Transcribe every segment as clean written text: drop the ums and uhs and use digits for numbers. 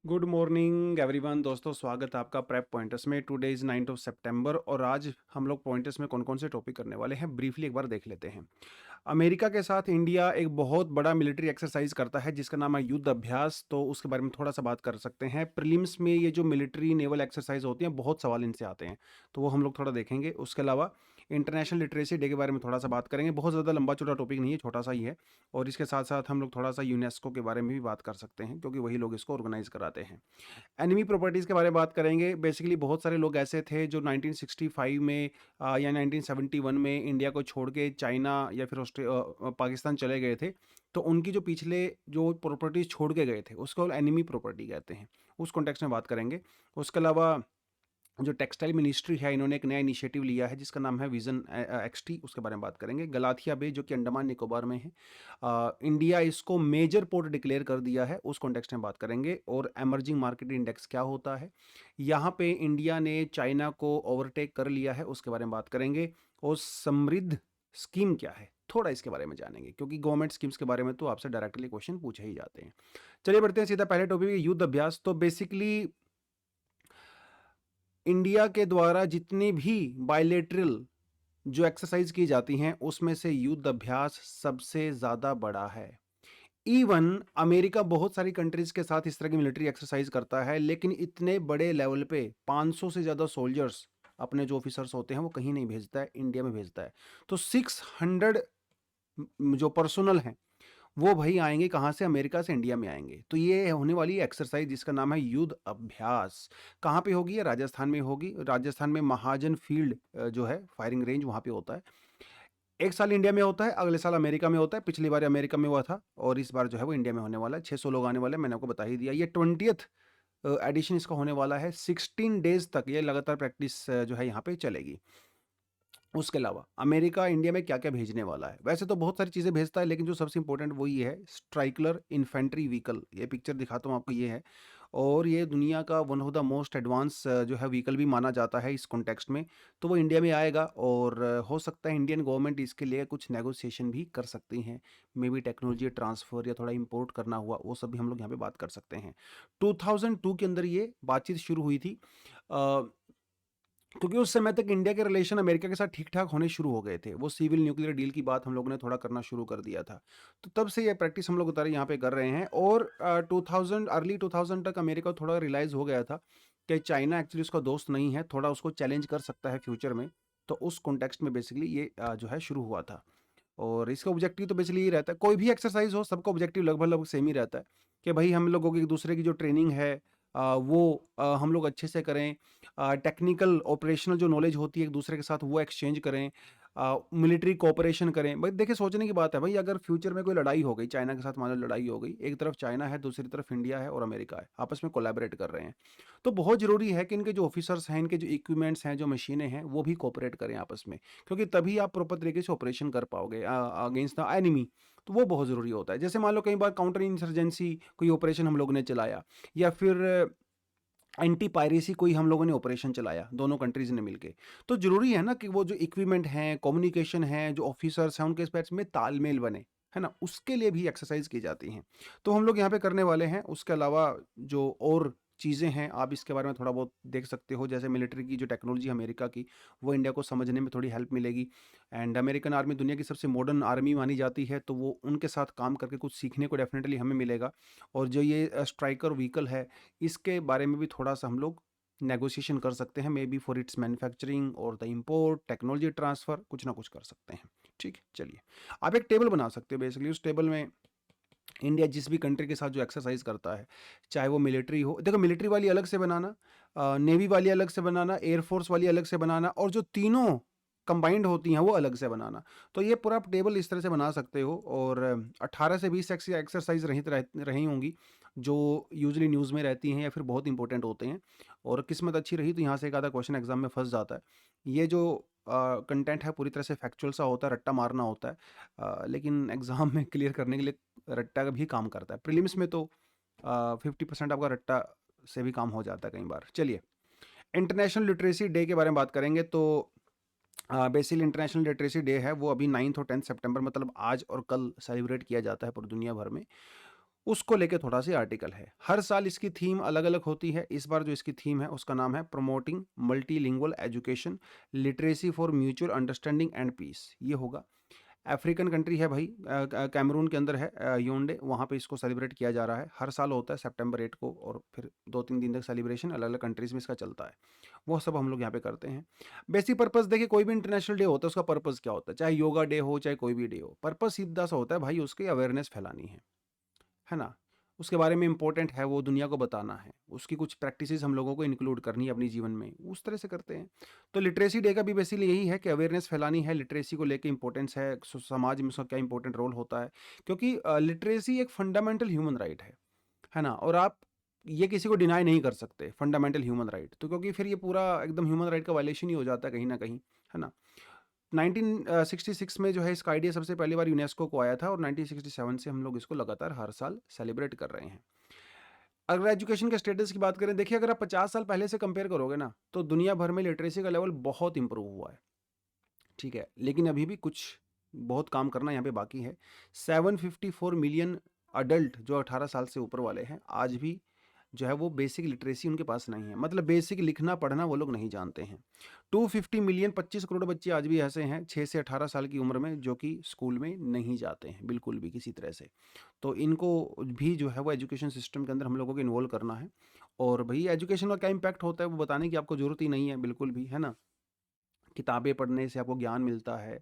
Good morning everyone दोस्तों, स्वागत है आपका प्रेप पॉइंटर्स में। टुडे इज़ 9th ऑफ सितंबर और आज हम लोग पॉइंटर्स में कौन कौन से टॉपिक करने वाले हैं ब्रीफली एक बार देख लेते हैं। अमेरिका के साथ इंडिया एक बहुत बड़ा मिलिट्री एक्सरसाइज करता है जिसका नाम है युद्ध अभ्यास, तो उसके बारे में थोड़ा सा बात कर सकते हैं। प्रीलिम्स में ये जो मिलिट्री नेवल एक्सरसाइज होती हैं बहुत सवाल इनसे आते हैं, तो वो हम लोग थोड़ा देखेंगे। उसके अलावा इंटरनेशनल लिटरेसी डे के बारे में थोड़ा सा बात करेंगे। बहुत ज़्यादा लंबा चौड़ा टॉपिक नहीं है, छोटा सा ही है। और इसके साथ साथ हम लोग थोड़ा सा यूनेस्को के बारे में भी बात कर सकते हैं क्योंकि वही लोग इसको ऑर्गेनाइज कराते हैं। एनिमी प्रॉपर्टीज़ के बारे में बात करेंगे। बेसिकली बहुत सारे लोग ऐसे थे जो 1965 में या 1971 में इंडिया को छोड़ के चाइना या फिर पाकिस्तान चले गए थे, तो उनकी जो पिछले जो प्रॉपर्टीज़ छोड़ के गए थे उसको एनिमी प्रॉपर्टी कहते हैं। उस कॉन्टेक्स्ट में बात करेंगे। उसके अलावा जो टेक्सटाइल मिनिस्ट्री है, इन्होंने एक नया इनिशिएटिव लिया है जिसका नाम है विजन एक्सटी, उसके बारे में बात करेंगे। गलाथिया बे जो कि अंडमान निकोबार में है, इंडिया इसको मेजर पोर्ट डिक्लेयर कर दिया है, उस कॉन्टेक्स्ट में बात करेंगे। और एमर्जिंग मार्केट इंडेक्स क्या होता है, यहाँ पे इंडिया ने चाइना को ओवरटेक कर लिया है, उसके बारे में बात करेंगे। और समृद्ध स्कीम क्या है, थोड़ा इसके बारे में जानेंगे क्योंकि गवर्नमेंट स्कीम्स के बारे में तो आपसे डायरेक्टली क्वेश्चन पूछे ही जाते हैं। चलिए बढ़ते हैं सीधा पहले टॉपिक, युद्ध अभ्यास। तो बेसिकली इंडिया के द्वारा जितनी भी बायलेटरल जो एक्सरसाइज की जाती हैं उसमें से युद्ध अभ्यास सबसे ज्यादा बड़ा है। इवन अमेरिका बहुत सारी कंट्रीज के साथ इस तरह की मिलिट्री एक्सरसाइज करता है, लेकिन इतने बड़े लेवल पे 500 से ज्यादा सोल्जर्स अपने जो ऑफिसर्स होते हैं वो कहीं नहीं भेजता है, इंडिया में भेजता है। तो 600 जो पर्सनल हैं वो भाई आएंगे कहाँ से, अमेरिका से इंडिया में आएंगे। तो ये होने वाली एक्सरसाइज जिसका नाम है युद्ध अभ्यास, कहाँ पे होगी? ये राजस्थान में होगी। राजस्थान में महाजन फील्ड जो है फायरिंग रेंज, वहाँ पे होता है। एक साल इंडिया में होता है, अगले साल अमेरिका में होता है। पिछली बार अमेरिका में हुआ था और इस बार जो है वो इंडिया में होने वाला है। 600 लोग आने वाले हैं, मैंने आपको बता ही दिया। ये 20th एडिशन इसका होने वाला है। 16 डेज तक ये लगातार प्रैक्टिस जो है यहाँ पे चलेगी। उसके अलावा अमेरिका इंडिया में क्या क्या भेजने वाला है, वैसे तो बहुत सारी चीज़ें भेजता है, लेकिन जो सबसे इंपॉर्टेंट वो ये है स्ट्राइकलर इन्फेंट्री व्हीकल। ये पिक्चर दिखाता हूँ आपको, ये है। और ये दुनिया का one of the most advance जो है व्हीकल भी माना जाता है इस कॉन्टेक्स्ट में। तो वो इंडिया में आएगा और हो सकता है इंडियन गवर्नमेंट इसके लिए कुछ नेगोशिएशन भी कर सकती हैं। मे बी टेक्नोलॉजी ट्रांसफ़र या थोड़ा इंपोर्ट करना हुआ, वो सब भी हम लोग यहाँ पे बात कर सकते हैं। 2002 के अंदर ये बातचीत शुरू हुई थी, क्योंकि उस समय तक इंडिया के रिलेशन अमेरिका के साथ ठीक ठाक होने शुरू हो गए थे। वो सिविल न्यूक्लियर डील की बात हम लोगों ने थोड़ा करना शुरू कर दिया था। तो तब से ये प्रैक्टिस हम लोग उतारे यहाँ पे कर रहे हैं। और 2000 अर्ली 2000 तक अमेरिका को थोड़ा रियलाइज़ हो गया था कि चाइना एक्चुअली उसका दोस्त नहीं है, थोड़ा उसको चैलेंज कर सकता है फ्यूचर में। तो उस कॉन्टेक्स्ट में बेसिकली ये जो है शुरू हुआ था। और इसका ऑब्जेक्टिव तो बेसिकली ये रहता है, कोई भी एक्सरसाइज हो सबका ऑब्जेक्टिव लगभग लगभग सेम ही रहता है कि भाई हम लोगों की एक दूसरे की जो ट्रेनिंग है वो हम लोग अच्छे से करें। टेक्निकल ऑपरेशनल जो नॉलेज होती है एक दूसरे के साथ वो एक्सचेंज करें। मिलिट्री कोऑपरेशन करें। भाई देखिए, सोचने की बात है भाई, अगर फ्यूचर में कोई लड़ाई हो गई, चाइना के साथ मान लो लड़ाई हो गई, एक तरफ चाइना है, दूसरी तरफ इंडिया है और अमेरिका है, आपस में कोलैबोरेट कर रहे हैं। तो बहुत ज़रूरी है कि इनके जो ऑफिसर्स हैं, इनके जो इक्विपमेंट्स हैं, जो मशीनें हैं, वो भी कोऑपरेट करें आपस में, क्योंकि तभी आप प्रॉपर तरीके से ऑपरेशन कर पाओगे अगेंस्ट द एनिमी। तो वो बहुत ज़रूरी होता है। जैसे मान लो कई बार काउंटर इंसर्जेंसी कोई ऑपरेशन हम लोगों ने चलाया, या फिर एंटी पायरेसी कोई हम लोगों ने ऑपरेशन चलाया, दोनों कंट्रीज ने मिलके। तो जरूरी है ना कि वो जो इक्विपमेंट हैं, कम्युनिकेशन है, जो ऑफिसर्स हैं, उनके स्पेस में तालमेल बने, है ना, उसके लिए भी एक्सरसाइज की जाती हैं। तो हम लोग यहाँ पे करने वाले हैं। उसके अलावा जो और चीज़ें हैं आप इसके बारे में थोड़ा बहुत देख सकते हो, जैसे मिलिट्री की जो टेक्नोलॉजी अमेरिका की, वो इंडिया को समझने में थोड़ी हेल्प मिलेगी। एंड अमेरिकन आर्मी दुनिया की सबसे मॉडर्न आर्मी मानी जाती है, तो वो उनके साथ काम करके कुछ सीखने को डेफिनेटली हमें मिलेगा। और जो ये स्ट्राइकर व्हीकल है, इसके बारे में भी थोड़ा सा हम लोग नेगोशिएशन कर सकते हैं, may be for its manufacturing और द इम्पोर्ट, टेक्नोलॉजी ट्रांसफ़र, कुछ ना कुछ कर सकते हैं। ठीक है, चलिए। आप एक टेबल बना सकते हो। बेसिकली उस टेबल में इंडिया जिस भी कंट्री के साथ जो एक्सरसाइज करता है, चाहे वो मिलिट्री हो, देखो मिलिट्री वाली अलग से बनाना, नेवी वाली अलग से बनाना, एयरफोर्स वाली अलग से बनाना, और जो तीनों कंबाइंड होती हैं वो अलग से बनाना। तो ये पूरा आप टेबल इस तरह से बना सकते हो। और 18 से 20 एक्सरसाइज रही होंगी जो यूजली न्यूज़ में रहती हैं या फिर बहुत इंपॉर्टेंट होते हैं। और किस्मत अच्छी रही तो यहाँ से एक आधा क्वेश्चन एग्जाम में फंस जाता है। ये जो कंटेंट है पूरी तरह से फैक्चुअल सा होता है, रट्टा मारना होता है, लेकिन एग्जाम में क्लियर करने के लिए रट्टा का भी काम करता है। प्रीलिम्स में तो 50% आपका रट्टा से भी काम हो जाता है कई बार। चलिए, इंटरनेशनल लिटरेसी डे के बारे में बात करेंगे। तो बेसिकली इंटरनेशनल लिटरेसी डे है वो अभी 9th और 10th सितंबर, मतलब आज और कल सेलिब्रेट किया जाता है पूरी दुनिया भर में। उसको लेके थोड़ा-सा आर्टिकल है। हर साल इसकी थीम अलग-अलग होती है। इस बार जो इसकी थीम है उसका नाम है promoting multilingual education, literacy for mutual understanding and peace. ये होगा। अफ्रीकन कंट्री है भाई, कैमरून के अंदर है, याओंडे, वहाँ पे इसको सेलिब्रेट किया जा रहा है। हर साल होता है सितंबर 8 को, और फिर 2-3 दिन तक सेलिब्रेशन अलग-अलग कंट्रीज़ में इसका चलता है। वो सब हम लोग यहाँ पे करते हैं। बेसिक पर्पस देखिए, कोई भी इंटरनेशनल डे होता है उसका पर्पस क्या होता है? चाहे योगा डे हो, चाहे कोई भी डे हो, पर्पस सीधा-सा होता है भाई, उसकी अवेयरनेस फैलानी है ना? उसके बारे में इम्पोर्टेंट है, वो दुनिया को बताना है, उसकी कुछ प्रैक्टिसेस हम लोगों को इंक्लूड करनी है अपने जीवन में, उस तरह से करते हैं। तो लिटरेसी डे का भी बेसिकली यही है कि अवेयरनेस फैलानी है, लिटरेसी को लेके इंपॉर्टेंस है, समाज में उसका क्या इंपॉर्टेंट रोल होता है, क्योंकि लिटरेसी एक फंडामेंटल ह्यूमन राइट है ना? और आप ये किसी को डिनाई नहीं कर सकते फंडामेंटल ह्यूमन राइट, तो क्योंकि फिर ये पूरा एकदम ह्यूमन राइट का वायलेशन ही हो जाता है कहीं ना कहीं, है ना? 1966 में जो है इसका आइडिया सबसे पहली बार यूनेस्को को आया था, और 1967 से हम लोग इसको लगातार हर साल सेलिब्रेट कर रहे हैं। अगर एजुकेशन के स्टेटस की बात करें, देखिए अगर आप 50 साल पहले से कंपेयर करोगे ना, तो दुनिया भर में लिटरेसी का लेवल बहुत इंप्रूव हुआ है, ठीक है? लेकिन अभी भी कुछ बहुत काम करना यहाँ पे बाकी है। 754 मिलियन अडल्ट जो 18 साल से ऊपर वाले हैं, आज भी जो है वो बेसिक लिटरेसी उनके पास नहीं है, मतलब बेसिक लिखना पढ़ना वो लोग नहीं जानते हैं। 250 मिलियन 25 करोड़ बच्चे आज भी ऐसे हैं 6 से 18 साल की उम्र में, जो कि स्कूल में नहीं जाते हैं बिल्कुल भी किसी तरह से। तो इनको भी जो है वो एजुकेशन सिस्टम के अंदर हम लोगों को इन्वॉल्व करना है। और भाई एजुकेशन का क्या इम्पैक्ट होता है वो बताने की आपको ज़रूरत ही नहीं है बिल्कुल भी, है ना? किताबें पढ़ने से आपको ज्ञान मिलता है।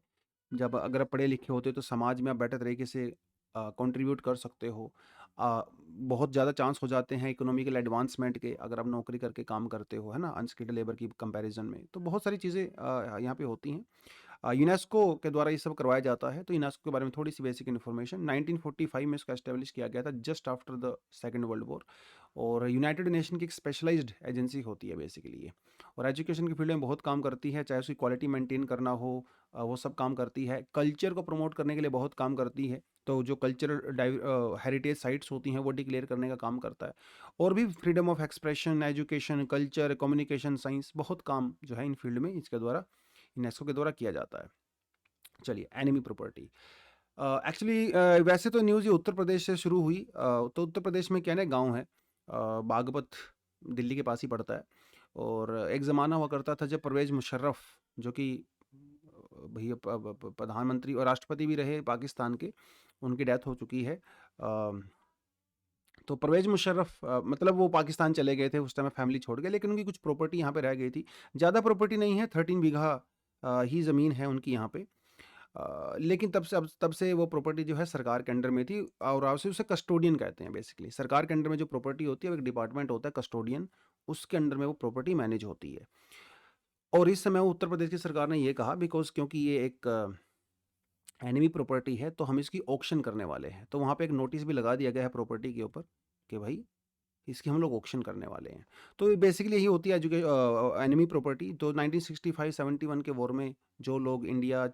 जब अगर आप पढ़े लिखे होते हो तो समाज में आप बेटर तरीके से कंट्रीब्यूट कर सकते हो। बहुत ज़्यादा चांस हो जाते हैं इकोनॉमिकल एडवांसमेंट के, अगर आप नौकरी करके काम करते हो, है ना? अनस्किल्ड लेबर की कंपैरिजन में, तो बहुत सारी चीज़ें यहाँ पे होती हैं। यूनेस्को के द्वारा ये सब करवाया जाता है। तो यूनेस्को के बारे में थोड़ी सी बेसिक इन्फॉर्मेशन, 1945 में इसका एस्टेब्लिश किया गया था, just after the second world war. और यूनाइटेड नेशन की एक स्पेशलाइज्ड एजेंसी होती है बेसिकली ये, और एजुकेशन की फील्ड में बहुत काम करती है, चाहे उसकी क्वालिटी मेंटेन करना हो, वो सब काम करती है। कल्चर को प्रमोट करने के लिए बहुत काम करती है, तो जो कल्चरल हेरिटेज साइट्स होती हैं वो डिक्लेयर करने का काम करता है। और भी freedom of expression, education, culture, communication, science, बहुत काम जो है इन फील्ड में इसके द्वारा, यूनेस्को के द्वारा किया जाता है। चलिए, एनिमी प्रॉपर्टी। एक्चुअली वैसे तो न्यूज़ ये उत्तर प्रदेश से शुरू हुई। तो उत्तर प्रदेश में क्या है ना, गाँव है, बागपत दिल्ली के पास ही पड़ता है। और एक ज़माना हुआ करता था जब परवेज़ मुशर्रफ, जो कि भैया प्रधानमंत्री और राष्ट्रपति भी रहे पाकिस्तान के, उनकी डेथ हो चुकी है। तो परवेज़ मुशर्रफ मतलब वो पाकिस्तान चले गए थे उस टाइम, फैमिली छोड़ के, लेकिन उनकी कुछ प्रॉपर्टी यहाँ पे रह गई थी। ज़्यादा प्रॉपर्टी नहीं है, 13 बीघा ही ज़मीन है उनकी यहाँ पे। लेकिन तब से वो प्रॉपर्टी जो है सरकार के अंडर में थी, और आप उसे कस्टोडियन कहते हैं बेसिकली। सरकार के अंडर में जो प्रॉपर्टी होती है वो एक डिपार्टमेंट होता है कस्टोडियन, उसके अंडर में वो प्रॉपर्टी मैनेज होती है। और इस समय उत्तर प्रदेश की सरकार ने ये कहा, बिकॉज क्योंकि ये एक एनिमी प्रॉपर्टी है, तो हम इसकी ऑक्शन करने वाले हैं। तो वहाँ पे एक नोटिस भी लगा दिया गया है प्रॉपर्टी के ऊपर कि भाई इसकी हम लोग ऑक्शन करने वाले हैं। तो बेसिकली यही होती है एनिमी प्रॉपर्टी। तो 1965-71 के वॉर में जो लोग इंडिया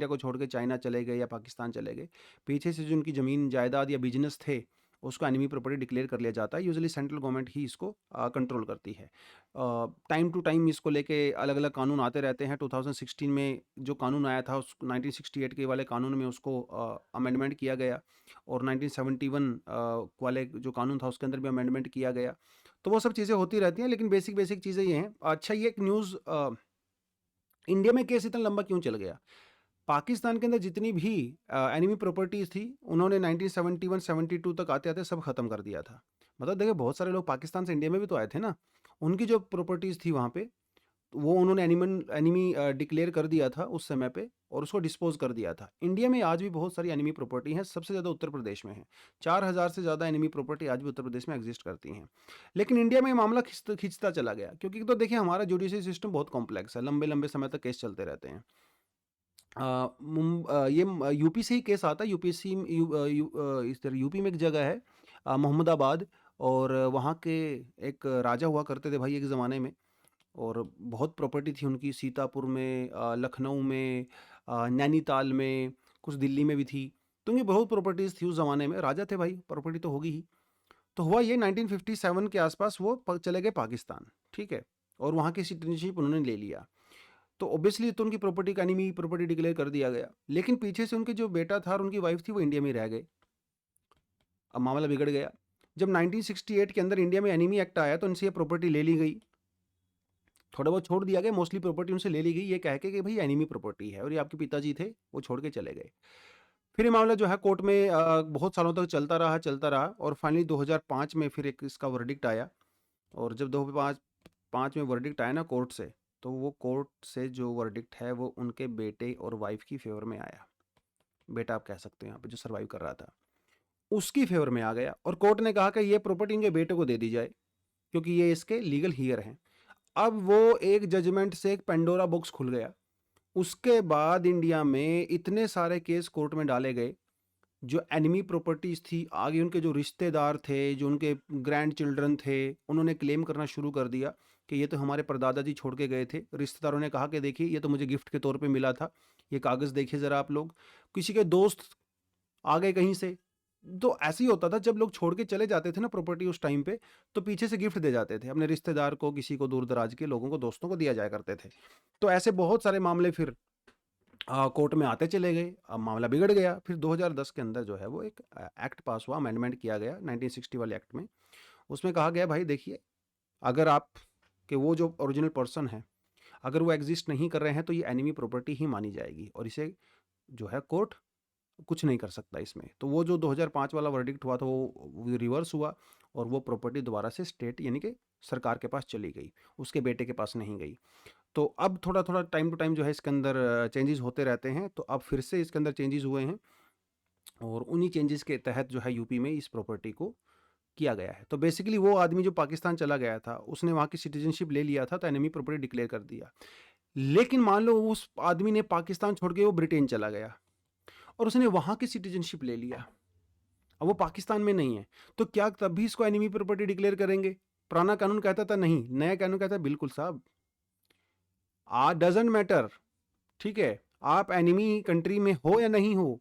को छोड़ के चाइना चले गए या पाकिस्तान चले गए, पीछे से जो उनकी ज़मीन जायदाद या बिजनेस थे, उसको एनिमी प्रॉपर्टी डिक्लेयर कर लिया जाता है। यूजुअली सेंट्रल गवर्नमेंट ही इसको कंट्रोल करती है। टाइम टू टाइम इसको लेके अलग अलग कानून आते रहते हैं। 2016 में जो कानून आया था, उस 1968 के वाले कानून में उसको अमेंडमेंट किया गया, और 1971 वाले जो कानून था उसके अंदर भी अमेंडमेंट किया गया। तो वो सब चीज़ें होती रहती हैं, लेकिन बेसिक बेसिक चीज़ें ये हैं। अच्छा, ये एक न्यूज़, इंडिया में केस इतना लंबा क्यों चल गया? पाकिस्तान के अंदर जितनी भी एनिमी प्रॉपर्टीज़ थी, उन्होंने 1971-72 तक आते-आते सब ख़त्म कर दिया था। मतलब देखिए, बहुत सारे लोग पाकिस्तान से इंडिया में भी तो आए थे ना, उनकी जो प्रॉपर्टीज़ थी वहाँ पे, वो उन्होंने एनिमी डिक्लेयर कर दिया था उस समय पे, और उसको डिस्पोज कर दिया था। इंडिया में आज भी बहुत सारी एनिमी प्रॉपर्टी हैं, सबसे ज़्यादा उत्तर प्रदेश में है। 4000 से ज़्यादा एनिमी प्रॉपर्टी आज भी उत्तर प्रदेश में एग्जिस्ट करती हैं। लेकिन इंडिया में ये मामला खिंचता चला गया, क्योंकि तो देखिए हमारा जुडिशरी सिस्टम बहुत कॉम्प्लेक्स है, लंबे लंबे समय तक केस चलते रहते हैं। यूपी से ही केस आता है। इस तरह यूपी में एक जगह है, मोहम्मदाबाद, और वहाँ के एक राजा हुआ करते थे भाई एक ज़माने में, और बहुत प्रॉपर्टी थी उनकी सीतापुर में, लखनऊ में, नैनीताल में, कुछ दिल्ली में भी थी। तो उनकी बहुत प्रॉपर्टीज़ थी उस ज़माने में, राजा थे भाई, प्रॉपर्टी तो होगी ही। तो हुआ ये 1957 के आसपास वो चले गए पाकिस्तान, ठीक है? और वहाँ की सिटीजनशिप उन्होंने ले लिया। तो ऑब्वियसली तो उनकी प्रॉपर्टी का एनिमी प्रॉपर्टी डिक्लेयर कर दिया गया। लेकिन पीछे से उनके जो बेटा था और उनकी वाइफ थी वो इंडिया में ही रह गए। अब मामला बिगड़ गया। जब 1968 के अंदर इंडिया में एनिमी एक्ट आया तो उनसे ये प्रॉपर्टी ले ली गई, थोड़ा बहुत छोड़ दिया गया, मोस्टली प्रॉपर्टी उनसे ले ली गई ये कह के कि भाई एनिमी प्रॉपर्टी है, और ये आपके पिताजी थे, वो छोड़ के चले गए। फिर ये मामला जो है कोर्ट में बहुत सालों तक चलता रहा और फाइनली 2005 में फिर एक इसका वर्डिक्ट आया। और जब 2005 में वर्डिक्ट आया ना कोर्ट से, तो वो कोर्ट से जो वर्डिक्ट है वो उनके बेटे और वाइफ की फेवर में आया। बेटा आप कह सकते हैं यहाँ पे जो सर्वाइव कर रहा था, उसकी फेवर में आ गया, और कोर्ट ने कहा कि ये प्रॉपर्टी इनके बेटे को दे दी जाए क्योंकि ये इसके लीगल हियर हैं। अब वो एक जजमेंट से एक पेंडोरा बॉक्स खुल गया। उसके बाद इंडिया में इतने सारे केस कोर्ट में डाले गए, जो एनिमी प्रॉपर्टीज थी, आगे उनके जो रिश्तेदार थे, जो उनके ग्रैंड चिल्ड्रन थे, उन्होंने क्लेम करना शुरू कर दिया कि ये तो हमारे परदादा जी छोड़ के गए थे। रिश्तेदारों ने कहा कि देखिए ये तो मुझे गिफ्ट के तौर पे मिला था, ये कागज़ देखिए ज़रा आप लोग। किसी के दोस्त आ गए कहीं से, तो ऐसे ही होता था जब लोग छोड़ के चले जाते थे ना प्रॉपर्टी उस टाइम पे, तो पीछे से गिफ्ट दे जाते थे अपने रिश्तेदार को, किसी को, दूर दराज के लोगों को, दोस्तों को दिया जाया करते थे। तो ऐसे बहुत सारे मामले फिर कोर्ट में आते चले गए। अब मामला बिगड़ गया। फिर 2010 के अंदर जो है वो एक एक्ट पास हुआ, अमेंडमेंट किया गया 1960 वाले एक्ट में। उसमें कहा गया भाई देखिए, अगर आप के वो जो ओरिजिनल पर्सन है अगर वो एग्जिस्ट नहीं कर रहे हैं तो ये एनिमी प्रॉपर्टी ही मानी जाएगी, और इसे जो है कोर्ट कुछ नहीं कर सकता इसमें। तो वो जो 2005 वाला वर्डिक्ट हुआ था वो रिवर्स हुआ, और वो प्रॉपर्टी दोबारा से स्टेट यानी कि सरकार के पास चली गई, उसके बेटे के पास नहीं गई। तो अब थोड़ा थोड़ा टाइम टू टाइम जो है इसके अंदर चेंजेस होते रहते हैं। तो अब फिर से इसके अंदर चेंजेस हुए हैं, और उन्हीं चेंजेस के तहत जो है यूपी में इस प्रॉपर्टी को किया गया है। तो बेसिकली वो आदमी जो पाकिस्तान चला गया था, उसने वहाँ की सिटीजनशिप ले लिया था, तो एनिमी प्रॉपर्टी डिक्लेयर कर दिया। लेकिन मान लो उस आदमी ने पाकिस्तान छोड़ के वो ब्रिटेन चला गया और उसने वहाँ की सिटीजनशिप ले लिया, अब वो पाकिस्तान में नहीं है, तो क्या तब भी इसको एनिमी प्रॉपर्टी डिक्लेयर करेंगे? पुराना कानून कहता था नहीं, नया कानून कहता है बिल्कुल साहब, डजेंट मैटर, ठीक है, आप एनिमी कंट्री में हो या नहीं हो,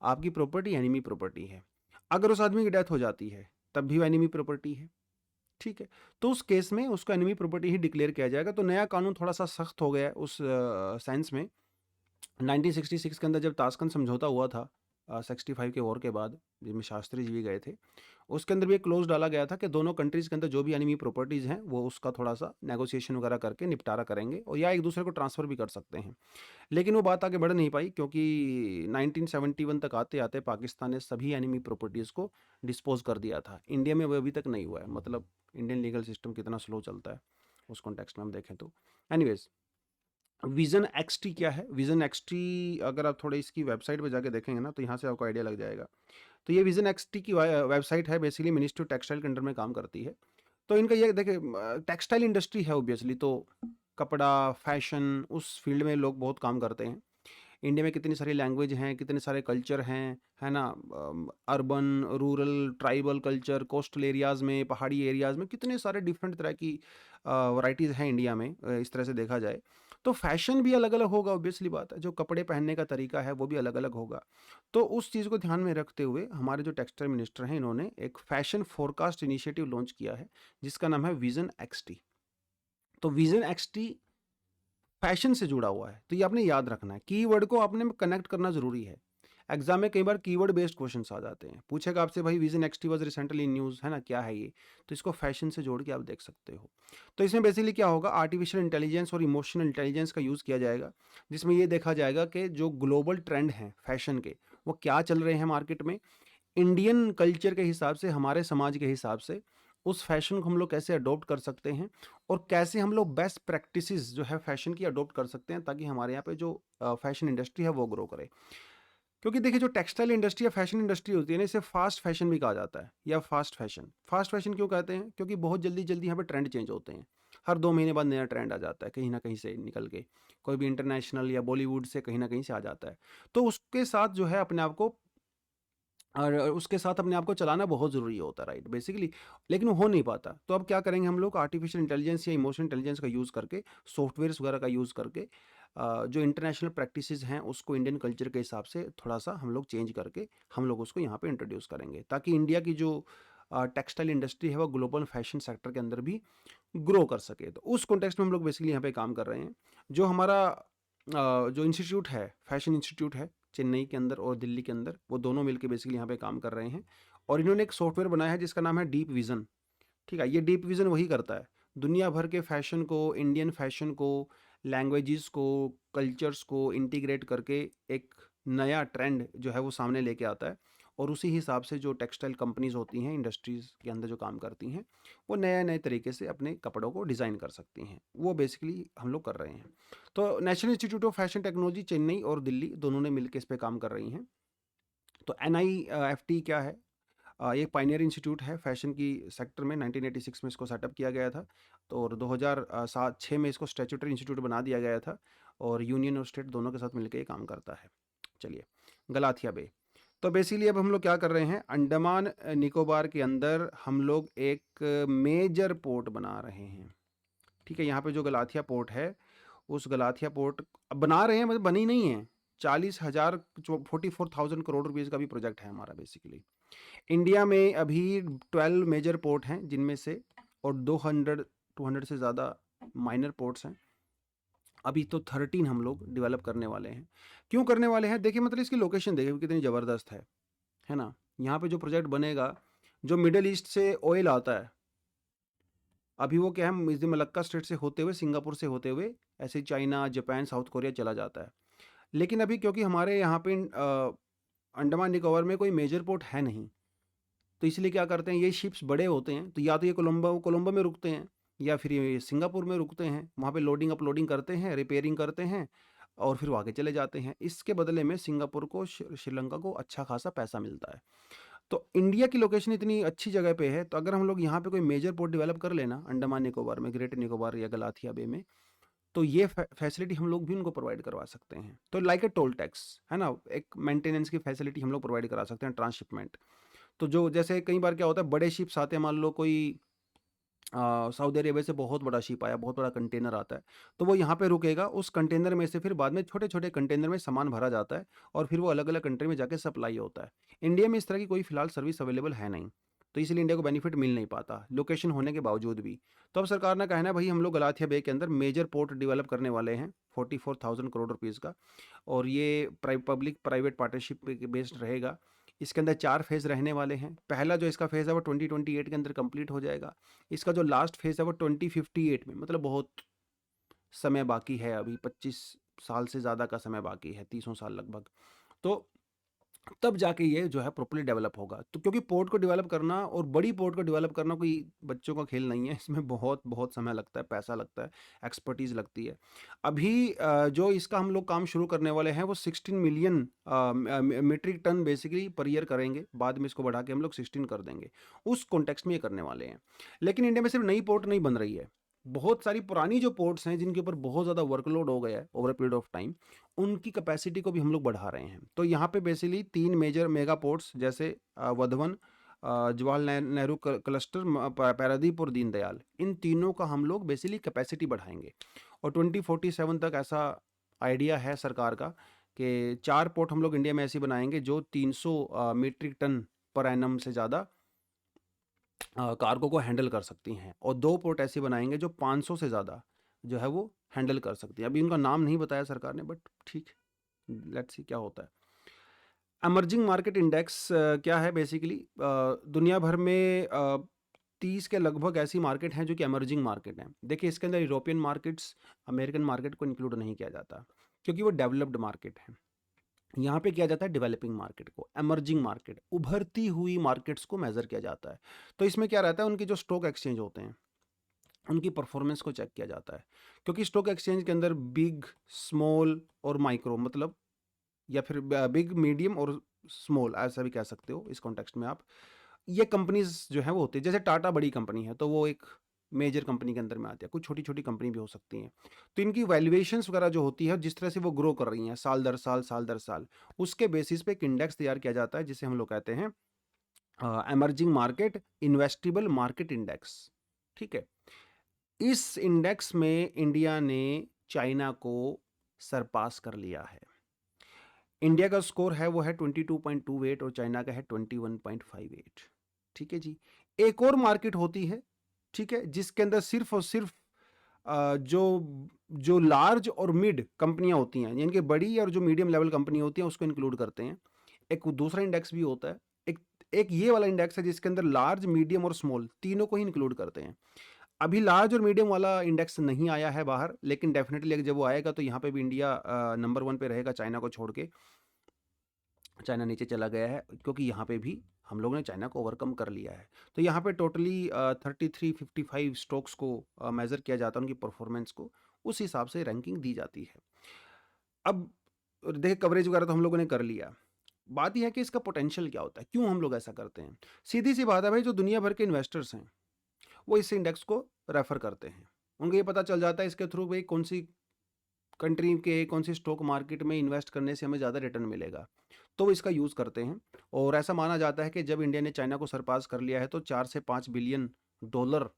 आपकी प्रॉपर्टी एनिमी प्रॉपर्टी है। अगर उस आदमी की डेथ हो जाती है तब भी वो एनिमी प्रॉपर्टी है, ठीक है। तो उस केस में उसको एनिमी प्रॉपर्टी ही डिक्लेयर किया जाएगा। तो नया कानून थोड़ा सा सख्त हो गया है उस सेंस में। 1966 के अंदर जब ताशकंद समझौता हुआ था 65 के वॉर के बाद, जिसमें शास्त्री जी भी गए थे, उसके अंदर भी एक क्लोज डाला गया था कि दोनों कंट्रीज़ के अंदर जो भी एनिमी प्रॉपर्टीज़ हैं वो उसका थोड़ा सा नेगोशिएशन वगैरह करके निपटारा करेंगे, और या एक दूसरे को ट्रांसफ़र भी कर सकते हैं। लेकिन वो बात आगे बढ़ नहीं पाई क्योंकि 1971 तक आते आते पाकिस्तान ने सभी एनिमी प्रॉपर्टीज़ को डिस्पोज कर दिया था। इंडिया में वो अभी तक नहीं हुआ है। मतलब इंडियन लीगल सिस्टम कितना स्लो चलता है उस कॉन्टेक्स्ट में हम देखें तो। एनीवेज, विजन एक्सटी क्या है? विजन एक्सटी अगर आप थोड़े इसकी वेबसाइट पे जाके देखेंगे ना तो यहाँ से आपको आइडिया लग जाएगा। तो ये विजन एक्सटी की वेबसाइट है, बेसिकली मिनिस्ट्री ऑफ टेक्सटाइल के अंडर में काम करती है। तो इनका ये देखिए, टेक्सटाइल इंडस्ट्री है ऑब्वियसली, तो कपड़ा, फैशन, उस फील्ड में लोग बहुत काम करते हैं। इंडिया में कितनी सारी लैंग्वेज हैं, कितने सारे कल्चर हैं, है ना, urban, rural, tribal culture, coastal areas में, पहाड़ी एरियाज़ में कितने सारे डिफरेंट तरह की वैराइटीज़ हैं इंडिया में। इस तरह से देखा जाए तो फैशन भी अलग अलग होगा, ऑब्वियसली बात है, जो कपड़े पहनने का तरीका है वो भी अलग अलग होगा। तो उस चीज़ को ध्यान में रखते हुए हमारे जो टेक्सटाइल मिनिस्टर हैं, इन्होंने एक फैशन फोरकास्ट इनिशिएटिव लॉन्च किया है जिसका नाम है विजन एक्सटी। तो विजन एक्सटी फैशन से जुड़ा हुआ है, तो ये आपने याद रखना है, कीवर्ड को आपने कनेक्ट करना जरूरी है। एग्जाम में कई बार कीवर्ड बेस्ड क्वेश्चंस आ जाते हैं, पूछेगा आपसे भाई vision XT was recently in news, है ना, क्या है ये, तो इसको फैशन से जोड़ के आप देख सकते हो। तो इसमें बेसिकली क्या होगा, आर्टिफिशियल इंटेलिजेंस और इमोशनल इंटेलिजेंस का यूज़ किया जाएगा, जिसमें ये देखा जाएगा कि जो ग्लोबल ट्रेंड हैं फैशन के वो क्या चल रहे हैं मार्केट में, इंडियन कल्चर के हिसाब से, हमारे समाज के हिसाब से उस फैशन को हम लोग कैसे अडॉप्ट कर सकते हैं, और कैसे हम लोग बेस्ट प्रैक्टिसेस जो है फैशन की अडॉप्ट कर सकते हैं, ताकि हमारे यहाँ पे जो फैशन इंडस्ट्री है वो ग्रो करे। क्योंकि देखिए, जो टेक्सटाइल इंडस्ट्री या फैशन इंडस्ट्री होती है ना, इसे फास्ट फैशन भी कहा जाता है, या फास्ट फैशन। फास्ट फैशन क्यों कहते हैं? क्योंकि बहुत जल्दी जल्दी यहाँ पे ट्रेंड चेंज होते हैं, हर 2 महीने बाद नया ट्रेंड आ जाता है कहीं ना कहीं से निकल के, कोई भी इंटरनेशनल या बॉलीवुड से कहीं ना कहीं से आ जाता है। तो उसके साथ जो है अपने आप को, और उसके साथ अपने आप को चलाना बहुत ज़रूरी होता है, राइट, बेसिकली। लेकिन वो हो नहीं पाता, तो अब क्या करेंगे हम लोग, आर्टिफिशियल इंटेलिजेंस या इमोशनल इंटेलिजेंस का यूज़ करके, सॉफ्टवेयर्स वगैरह का यूज़ करके, जो इंटरनेशनल प्रैक्टिसेस हैं उसको इंडियन कल्चर के हिसाब से थोड़ा सा हम लोग चेंज करके हम लोग उसको यहाँ पे इंट्रोड्यूस करेंगे, ताकि इंडिया की जो टेक्सटाइल इंडस्ट्री है वो ग्लोबल फैशन सेक्टर के अंदर भी ग्रो कर सके। तो उस कॉन्टेक्स्ट में हम लोग बेसिकली यहाँ पे काम कर रहे हैं। जो हमारा जो इंस्टीट्यूट है, फैशन इंस्टीट्यूट है, चेन्नई के अंदर और दिल्ली के अंदर, वो दोनों मिलके बेसिकली यहाँ पे काम कर रहे हैं। और इन्होंने एक सॉफ्टवेयर बनाया है जिसका नाम है डीप विज़न। ठीक है, ये डीप विज़न वही करता है, दुनिया भर के फैशन को, इंडियन फैशन को, लैंग्वेजेस को, कल्चर्स को इंटीग्रेट करके एक नया ट्रेंड जो है वो सामने लेके आता है। और उसी हिसाब से जो टेक्सटाइल कंपनीज़ होती हैं, इंडस्ट्रीज़ के अंदर जो काम करती हैं, वो नए-नए तरीके से अपने कपड़ों को डिज़ाइन कर सकती हैं। वो बेसिकली हम लोग कर रहे हैं। तो national institute of fashion technology Chennai और दिल्ली दोनों ने मिलके इस पे काम कर रही हैं। तो NIFT क्या है? ये पायनियर इंस्टीट्यूट है फैशन की सेक्टर में। 1986 में इसको सेटअप किया गया था। तो और 2007-6 में इसको स्टैट्यूटरी इंस्टीट्यूट बना दिया गया था, और यूनियन और स्टेट दोनों के साथ मिलकर ये काम करता है। चलिए, गलाथिया बे। तो बेसिकली अब हम लोग क्या कर रहे हैं, अंडमान निकोबार के अंदर हम लोग एक मेजर पोर्ट बना रहे हैं। ठीक है, यहाँ पे जो गलाथिया पोर्ट है, उस गलाथिया पोर्ट अब बना रहे हैं, मतलब बनी नहीं है। 40,000 44,000 करोड़ रुपीज़ का भी प्रोजेक्ट है हमारा बेसिकली। इंडिया में अभी 12 मेजर पोर्ट हैं जिनमें से, और 200 से ज़्यादा माइनर पोर्ट्स हैं। अभी तो 13 हम लोग डेवलप करने वाले हैं। क्यों करने वाले हैं? देखिए, मतलब इसकी लोकेशन देखिए कितनी ज़बरदस्त है ना। यहाँ पे जो प्रोजेक्ट बनेगा, जो मिडल ईस्ट से ऑयल आता है, अभी वो क्या है, इस मलक्का स्ट्रेट से होते हुए, सिंगापुर से होते हुए ऐसे चाइना, जापान, साउथ कोरिया चला जाता है। लेकिन अभी क्योंकि हमारे यहाँ पे अंडमान निकोबार में कोई मेजर पोर्ट है नहीं, तो इसलिए क्या करते हैं, ये शिप्स बड़े होते हैं, तो या तो ये कोलंबो में रुकते हैं, या फिर ये सिंगापुर में रुकते हैं। वहाँ पे लोडिंग अपलोडिंग करते हैं, रिपेयरिंग करते हैं, और फिर वो आगे चले जाते हैं। इसके बदले में सिंगापुर को, श्रीलंका को अच्छा खासा पैसा मिलता है। तो इंडिया की लोकेशन इतनी अच्छी जगह पे है, तो अगर हम लोग यहाँ पे कोई मेजर पोर्ट डेवलप कर लेना अंडमान निकोबार में, ग्रेटर निकोबार या गलाथिया बे में, तो ये फैसिलिटी हम लोग भी उनको प्रोवाइड करवा सकते हैं। तो लाइक ए टोल टैक्स है ना, एक मेंटेनेंस की फैसिलिटी हम लोग प्रोवाइड करा सकते हैं, ट्रांसशिपमेंट। तो जो जैसे कई बार क्या होता है, बड़े शिप्स आते हैं, मान लो कोई सऊदी अरेबिया से बहुत बड़ा शिप आया, बहुत बड़ा कंटेनर आता है, तो वो यहाँ पे रुकेगा। उस कंटेनर में से फिर बाद में छोटे छोटे कंटेनर में सामान भरा जाता है, और फिर वो अलग अलग कंट्री में जाके सप्लाई होता है। इंडिया में इस तरह की कोई फिलहाल सर्विस अवेलेबल है नहीं, तो इसलिए इंडिया को बेनिफिट मिल नहीं पाता, लोकेशन होने के बावजूद भी। तो अब सरकार ने कहना है भाई, हम लोग गलाथिया बे के अंदर मेजर पोर्ट डेवलप करने वाले हैं 44,000 करोड़ रुपीज़ का, और ये पब्लिक प्राइवेट पार्टनरशिप बेस्ड रहेगा। इसके अंदर 4 फेज़ रहने वाले हैं। पहला जो इसका फेज़ है वो 2028 के अंदर कंप्लीट हो जाएगा। इसका जो लास्ट फेज़ है वो 2058 में, मतलब बहुत समय बाकी है अभी, 25 साल से ज़्यादा का समय बाकी है, 30 साल लगभग। तो तब जाके ये जो है प्रॉपर्ली डेवलप होगा। तो क्योंकि पोर्ट को डेवलप करना और बड़ी पोर्ट को डेवलप करना कोई बच्चों का खेल नहीं है, इसमें बहुत बहुत समय लगता है, पैसा लगता है, एक्सपर्टीज़ लगती है। अभी जो इसका हम लोग काम शुरू करने वाले हैं वो 16 million metric ton basically per year करेंगे। बाद में इसको बढ़ा के हम लोग 16 कर देंगे, उस कॉन्टेक्स्ट में ये करने वाले हैं। लेकिन इंडिया में सिर्फ नई पोर्ट नहीं बन रही है, बहुत सारी पुरानी जो पोर्ट्स हैं जिनके ऊपर बहुत ज़्यादा वर्कलोड हो गया है over a period of time, उनकी कैपेसिटी को भी हम लोग बढ़ा रहे हैं। तो यहाँ पे बेसिकली 3 मेजर मेगा पोर्ट्स, जैसे वर्धवन, जवाहरलाल नेहरू क्लस्टर, पारादीप और दीनदयाल, इन तीनों का हम लोग बेसिकली कैपेसिटी बढ़ाएंगे। और 2047 तक ऐसा आइडिया है सरकार का कि 4 पोर्ट हम लोग इंडिया में ऐसे बनाएंगे जो 300 मीट्रिक टन पर एनम से ज़्यादा कार्गो को हैंडल कर सकती हैं, और 2 पोर्ट ऐसे बनाएंगे जो 500 से ज़्यादा जो है वो हैंडल कर सकती हैं। अभी उनका नाम नहीं बताया सरकार ने, बट ठीक, लेट्स सी क्या होता है। एमर्जिंग मार्केट इंडेक्स क्या है बेसिकली, दुनिया भर में 30 के लगभग ऐसी मार्केट हैं जो कि एमर्जिंग मार्केट हैं। देखिए, इसके अंदर यूरोपियन मार्केट्स, अमेरिकन मार्केट को इंक्लूड नहीं किया जाता, क्योंकि वो डेवलप्ड मार्केट है। यहाँ पे किया जाता है डेवलपिंग मार्केट को, एमर्जिंग मार्केट, उभरती हुई मार्केट्स को मेजर किया जाता है। तो इसमें क्या रहता है, उनके जो स्टॉक एक्सचेंज होते हैं, उनकी परफॉर्मेंस को चेक किया जाता है। क्योंकि स्टॉक एक्सचेंज के अंदर बिग, स्मॉल और माइक्रो, मतलब, या फिर बिग, मीडियम और स्मॉल, ऐसा भी कह सकते हो इस कॉन्टेक्स्ट में आप, ये कंपनीज जो है वो होती है। जैसे टाटा बड़ी कंपनी है, तो वो एक मेजर कंपनी के अंदर में आती है, कुछ छोटी छोटी कंपनी भी हो सकती हैं। तो इनकी वैल्यूएशंस वगैरह जो होती है, जिस तरह से वो ग्रो कर रही हैं साल दर साल, साल दर साल, उसके बेसिस पे एक इंडेक्स तैयार किया जाता है, जिसे हम लोग कहते हैं एमर्जिंग मार्केट इन्वेस्टिबल मार्केट इंडेक्स। ठीक है, इस इंडेक्स में इंडिया ने चाइना को सरपास कर लिया है। इंडिया का स्कोर है वो है 22.28 और चाइना का है 21.58। ठीक है जी। एक और मार्केट होती है, ठीक है, जिसके अंदर सिर्फ और सिर्फ जो जो लार्ज और मिड कंपनियां होती हैं, यानी कि बड़ी और जो मीडियम लेवल कंपनी होती हैं, उसको इंक्लूड करते हैं। एक दूसरा इंडेक्स भी होता है, एक एक ये वाला इंडेक्स है जिसके अंदर लार्ज, मीडियम और स्मॉल तीनों को ही इंक्लूड करते हैं। अभी लार्ज और मीडियम वाला इंडेक्स नहीं आया है बाहर, लेकिन डेफिनेटली जब वो आएगा तो यहाँ पे भी इंडिया नंबर 1 पे रहेगा, चाइना को छोड़ के। चाइना नीचे चला गया है क्योंकि यहाँ पे भी हम लोगों ने चाइना को ओवरकम कर लिया है। तो यहाँ पे टोटली 3355 स्टॉक्स को मेज़र किया जाता है, उनकी परफॉर्मेंस को, उस हिसाब से रैंकिंग दी जाती है। अब देखिए, कवरेज वगैरह तो हम लोगों ने कर लिया। बात यह है कि इसका पोटेंशियल क्या होता है, क्यों हम लोग ऐसा करते हैं। सीधी सी बात है भाई, जो दुनिया भर के इन्वेस्टर्स हैं वो इस इंडेक्स को रेफर करते हैं। उनको ये पता चल जाता है इसके थ्रू भाई कौन सी कंट्री के कौन सी स्टॉक मार्केट में इन्वेस्ट करने से हमें ज़्यादा रिटर्न मिलेगा, तो वो इसका यूज़ करते हैं। और ऐसा माना जाता है कि जब इंडिया ने चाइना को सरपास कर लिया है तो 4 से 5 billion dollar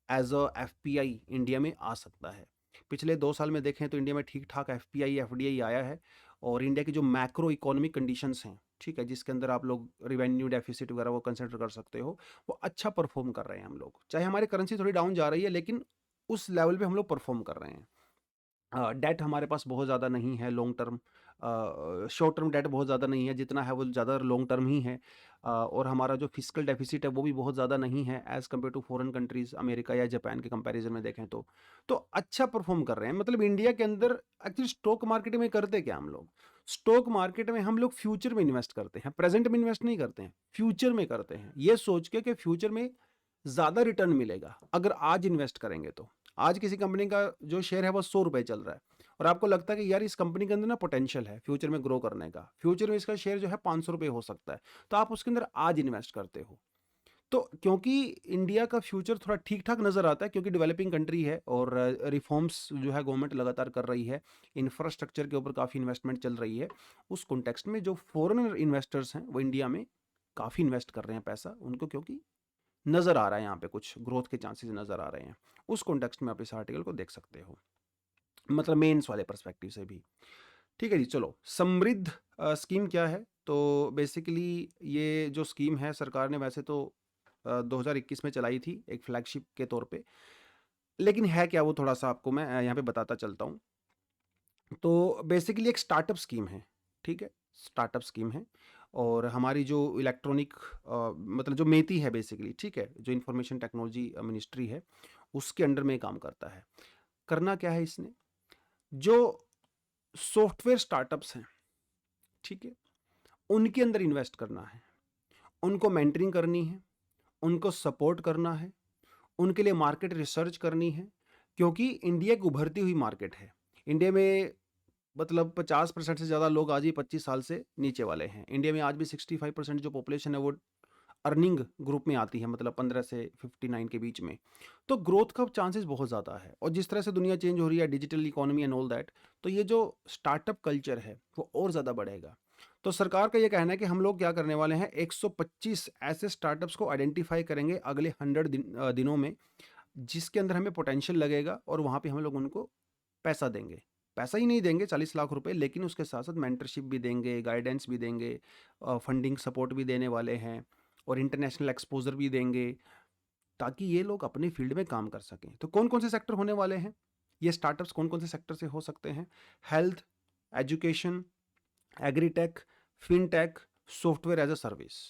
as a FPI India में आ सकता है। पिछले 2 साल में देखें तो इंडिया में ठीक ठाक एफपीआई एफडीआई आया है। और इंडिया की जो मैक्रो इकोनॉमिक कंडीशंस हैं, ठीक है, जिसके अंदर आप लोग रिवेन्यू डेफिसिट वगैरह वो कंसिडर कर सकते हो, वो अच्छा परफॉर्म कर रहे हैं हम लोग। चाहे हमारी करेंसी थोड़ी डाउन जा रही है, लेकिन उस लेवल पे हम लोग परफॉर्म कर रहे हैं। डेट हमारे पास बहुत ज़्यादा नहीं है long term, short term debt बहुत ज़्यादा नहीं है, जितना है वो ज़्यादा लॉन्ग टर्म ही है। और हमारा जो फिजिकल डेफिसिट है वो भी बहुत ज़्यादा नहीं है as compare to foreign countries, America या जापान के कंपैरिजन में देखें तो अच्छा परफॉर्म कर रहे हैं। मतलब इंडिया के अंदर एक्चुअली स्टॉक मार्केट में करते क्या हम लोग, स्टॉक मार्केट में हम लोग फ्यूचर में इन्वेस्ट करते हैं, प्रेजेंट में इन्वेस्ट नहीं करते हैं, फ्यूचर में करते हैं, ये सोच के कि फ्यूचर में ज़्यादा रिटर्न मिलेगा अगर आज इन्वेस्ट करेंगे तो। आज किसी कंपनी का जो शेयर है वो 100 रुपए चल रहा है, और आपको लगता है कि यार इस कंपनी के अंदर ना पोटेंशियल है फ्यूचर में ग्रो करने का, फ्यूचर में इसका शेयर जो है 500 रुपए हो सकता है, तो आप उसके अंदर आज इन्वेस्ट करते हो। तो क्योंकि इंडिया का फ्यूचर थोड़ा ठीक ठाक नज़र आता है, क्योंकि डेवलपिंग कंट्री है और रिफॉर्म्स जो है गवर्नमेंट लगातार कर रही है, इंफ्रास्ट्रक्चर के ऊपर काफ़ी इन्वेस्टमेंट चल रही है, उस कॉन्टेक्स्ट में जो फॉरेनर इन्वेस्टर्स हैं वो इंडिया में काफ़ी इन्वेस्ट कर रहे हैं पैसा उनको, क्योंकि नज़र आ रहा है यहाँ पे कुछ ग्रोथ के चांसेस नज़र आ रहे हैं। उस कॉन्टेक्स्ट में आप इस आर्टिकल को देख सकते हो, मतलब मेंस वाले पर्सपेक्टिव से भी। ठीक है जी, चलो समृद्ध स्कीम क्या है। तो बेसिकली ये जो स्कीम है सरकार ने वैसे तो 2021 में चलाई थी एक फ्लैगशिप के तौर पे, लेकिन है क्या वो थोड़ा सा आपको मैं यहाँ पे बताता चलता हूँ। तो बेसिकली एक स्टार्टअप स्कीम है, ठीक है, स्टार्टअप स्कीम है। और हमारी जो इलेक्ट्रॉनिक मतलब जो मेती है बेसिकली, ठीक है, जो इंफॉर्मेशन टेक्नोलॉजी मिनिस्ट्री है, उसके अंडर में काम करता है। करना क्या है इसने, जो सॉफ्टवेयर स्टार्टअप्स हैं, ठीक है, उनके अंदर इन्वेस्ट करना है, उनको मेंटरिंग करनी है, उनको सपोर्ट करना है, उनके लिए मार्केट रिसर्च करनी है। क्योंकि इंडिया एक उभरती हुई मार्केट है। इंडिया में मतलब 50% से ज़्यादा लोग आज ही 25 साल से नीचे वाले हैं। इंडिया में आज भी 65% जो पॉपुलेशन है वो अर्निंग ग्रुप में आती है, मतलब 15 से 59 के बीच में। तो ग्रोथ का चांसेस बहुत ज़्यादा है, और जिस तरह से दुनिया चेंज हो रही है, digital economy and all that, तो ये जो स्टार्टअप कल्चर है वो और ज़्यादा बढ़ेगा। तो सरकार का ये कहना है कि हम लोग क्या करने वाले हैं, 125 ऐसे स्टार्टअप्स को आइडेंटिफाई करेंगे अगले 100 दिनों में, जिसके अंदर हमें पोटेंशियल लगेगा, और वहाँ पे हम लोग उनको पैसा देंगे। पैसा ही नहीं देंगे 40 लाख रुपए, लेकिन उसके साथ साथ मेंटरशिप भी देंगे, गाइडेंस भी देंगे, फंडिंग सपोर्ट भी देने वाले हैं, और इंटरनेशनल एक्सपोजर भी देंगे, ताकि ये लोग अपने फील्ड में काम कर सकें। तो कौन कौन से सेक्टर होने वाले हैं, ये स्टार्टअप्स कौन कौन से सेक्टर से हो सकते हैं? Health, education, agritech, fintech, software as a service,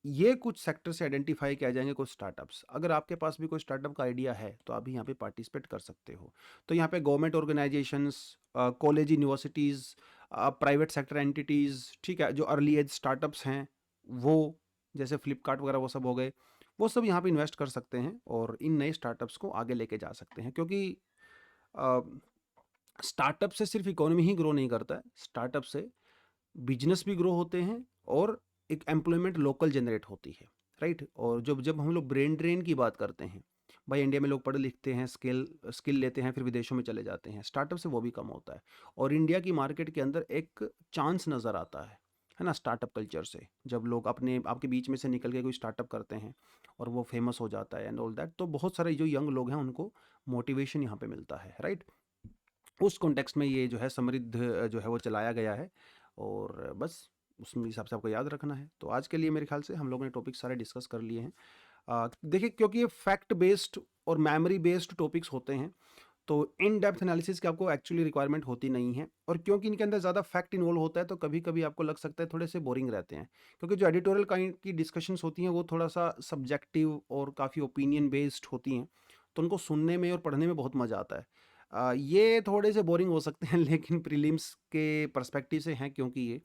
ये कुछ सेक्टर से आइडेंटिफाई किया जाएंगे कुछ स्टार्टअप्स। अगर आपके पास भी कोई स्टार्टअप का आइडिया है तो आप भी यहाँ पे पार्टिसिपेट कर सकते हो। तो यहाँ पे government organisations, college, universities, private sector entities, ठीक है, जो अर्ली एज स्टार्टअप्स हैं वो, जैसे फ्लिपकार्ट वगैरह वो सब हो गए, वो सब यहाँ पे इन्वेस्ट कर सकते हैं और इन नए स्टार्टअप्स को आगे लेके जा सकते हैं। क्योंकि स्टार्टअप से सिर्फ इकोनॉमी ही ग्रो नहीं करता है, स्टार्टअप से बिजनेस भी ग्रो होते हैं, और एक एम्प्लॉयमेंट लोकल जनरेट होती है, राइट। और जब जब हम लोग ब्रेन ड्रेन की बात करते हैं, भाई इंडिया में लोग पढ़े लिखते हैं, स्किल लेते हैं, फिर विदेशों में चले जाते हैं, स्टार्टअप से वो भी कम होता है। और इंडिया की मार्केट के अंदर एक चांस नज़र आता है ना, स्टार्टअप कल्चर से। जब लोग अपने आपके बीच में से निकल के कोई स्टार्टअप करते हैं और वो फेमस हो जाता है एंड ऑल दैट, तो बहुत सारे जो यंग लोग हैं उनको मोटिवेशन यहाँ पे मिलता है, राइट। उस कॉन्टेक्स्ट में ये जो है समृद्ध जो है वो चलाया गया है, और बस उस हिसाब से आपको याद रखना है। तो आज के लिए मेरे ख्याल से हम लोगों ने टॉपिक सारे डिस्कस कर लिए हैं। देखिए, क्योंकि ये फैक्ट बेस्ड और मेमोरी बेस्ड टॉपिक्स होते हैं, तो इन डेप्थ एनालिसिस की आपको एक्चुअली रिक्वायरमेंट होती नहीं है, और क्योंकि इनके अंदर ज़्यादा फैक्ट इन्वॉल्व होता है तो कभी-कभी आपको लग सकता है थोड़े से बोरिंग रहते हैं। क्योंकि जो एडिटोरियल काइंड की डिस्कशंस होती हैं वो थोड़ा-सा सब्जेक्टिव और काफ़ी ओपिनियन बेस्ड होती हैं, तो उनको सुनने में और पढ़ने में बहुत मज़ा आता है। ये थोड़े से बोरिंग हो सकते हैं लेकिन प्रीलिम्स के पर्सपेक्टिव से हैं, क्योंकि ये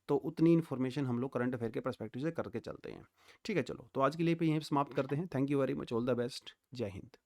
तो उतनी इन्फॉर्मेशन हम लोग करंट अफेयर के पर्सपेक्टिव से करके चलते हैं। ठीक है, चलो तो आज के लिए पे यहीं पे समाप्त करते हैं। Thank you very much, all the best, जय हिंद।